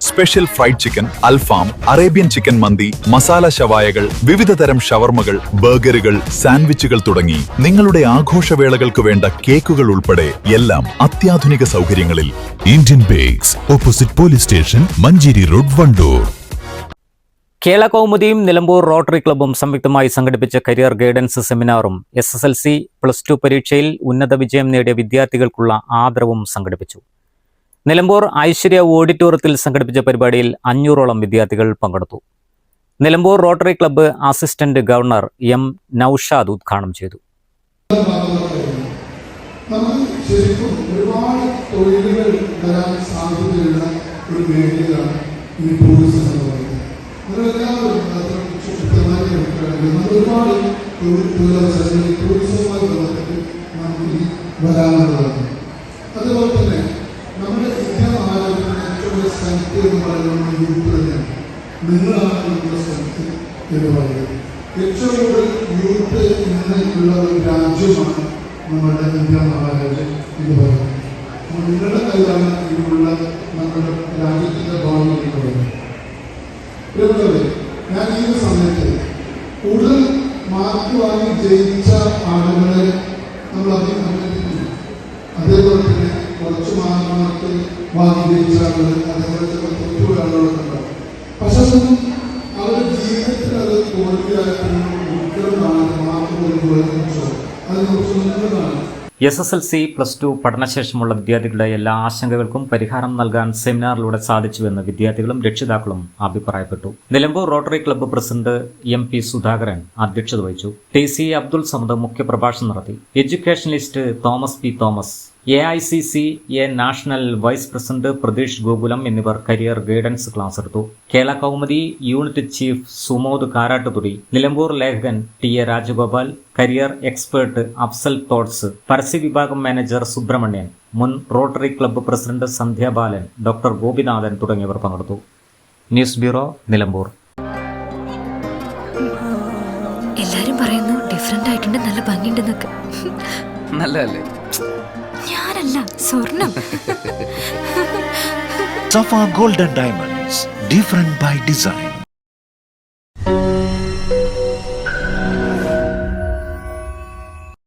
Special fried chicken, അൽഫാം, Arabian chicken മന്തി, മസാല ഷവായകൾ, വിവിധതരം ഷവർമകൾ, ബർഗറുകൾ, സാൻഡ്വിച്ചുകൾ തുടങ്ങി നിങ്ങളുടെ ആഘോഷവേളകൾക്ക് വേണ്ട കേക്കുകൾ ഉൾപ്പെടെ എല്ലാം അത്യാധുനിക സൗകര്യങ്ങളിൽ. Indian bakes, opposite police station, Manjeri road, Wandoor. Kerala കൗമുദിയും നിലമ്പൂർ റോട്ടറി ക്ലബ്ബും സംയുക്തമായി സംഘടിപ്പിച്ച കരിയർ ഗൈഡൻസ് സെമിനാറും SSLC +2 പരീക്ഷയിൽ ഉന്നത വിജയം നേടിയ വിദ്യാർത്ഥികൾക്കുള്ള ആദരവും സംഘടിപ്പിച്ചു. നിലമ്പൂർ ഐശ്വര്യ ഓഡിറ്റോറിയത്തിൽ സംഘടിപ്പിച്ച പരിപാടിയിൽ 500ഓളം വിദ്യാർത്ഥികൾ പങ്കെടുത്തു. Nilambur rotary club assistant governor M. Naushad ഉദ്ഘാടനം ചെയ്തു. അതുപോലെ തന്നെ നമ്മുടെ ഇന്ത്യ ആരോഗ്യത്തിന് ഏറ്റവും സ്ട്രെങ്ത് എന്ന് പറയുന്നത് യൂത്ത് തന്നെയാണ്. നിങ്ങളാണ് നമ്മുടെ സ്ട്രെങ്ത് എന്ന് പറയുന്നത്. ഏറ്റവും കൂടുതൽ യൂത്ത് ഇന്നുള്ള ഒരു രാജ്യമാണ് നമ്മുടെ ഇന്ത്യ മഹാരാജ്യം എന്ന് പറയുന്നത്. നിങ്ങളുടെ കയ്യിലാണ് ഇതിനുള്ള നമ്മുടെ രാജ്യത്തിൻ്റെ ഭാവി എന്ന് പറയുന്നത്. ഞാൻ ഈ ഒരു സമയത്ത് കൂടുതൽ മാർക്ക് വാങ്ങി ജയിച്ച ആളുകളെ നമ്മൾ അഭിനന്ദിക്കുന്നു. അതേപോലെ തന്നെ കുറച്ച് മാർക്ക് വാങ്ങി ജയിച്ച ആളുകൾ, അതേപോലെ തന്നെ തൊട്ടുള്ള ആളുകളൊക്കെ ഉണ്ടാവും. പക്ഷെ അതൊന്നും അവരുടെ ജീവിതത്തിൽ അത് തോൽവിയായിട്ടുള്ള ഉത്തരവാണ് മാർക്ക് പോലും അതിനെക്കുറിച്ച് നല്ലതാണ്. SSLC +2 പഠനശേഷമുള്ള വിദ്യാർത്ഥികളുടെ എല്ലാ ആശങ്കകൾക്കും പരിഹാരം നൽകാൻ സെമിനാറിലൂടെ സാധിച്ചുവെന്ന് വിദ്യാർത്ഥികളും രക്ഷിതാക്കളും അഭിപ്രായപ്പെട്ടു. Nilambur rotary club president MP Sudhakaran അധ്യക്ഷത വഹിച്ചു. TC അബ്ദുൾ സമദ് മുഖ്യപ്രഭാഷണം നടത്തി. Educationalist Thomas P. Thomas, AICC national vice president Pratheesh Gokulam എന്നിവർ കരിയർ ഗൈഡൻസ് ക്ലാസ് എടുത്തു. കേരള കൗമുദി യൂണിറ്റ് ചീഫ് സുമോദ് കാരാട്ടുതുടി, നിലമ്പൂർ ലേഖകൻ TA Rajagopal, career expert Afsal thoughts, പരസ്യ വിഭാഗം മാനേജർ സുബ്രഹ്മണ്യൻ, മുൻ rotary club president Sandhyabalan, doctor Gopinathan തുടങ്ങിയവർ പങ്കെടുത്തു. News bureau, Nilambur. എല്ലാരും പറയുന്നു ഡിഫറെന്റ് ആയിട്ടുണ്ട്, നല്ല ഭംഗിയുണ്ടെന്നൊക്കെ. നല്ലതല്ലേ? ഞാനല്ല, സ്വർണം. Safa Gold and Diamonds, different by design.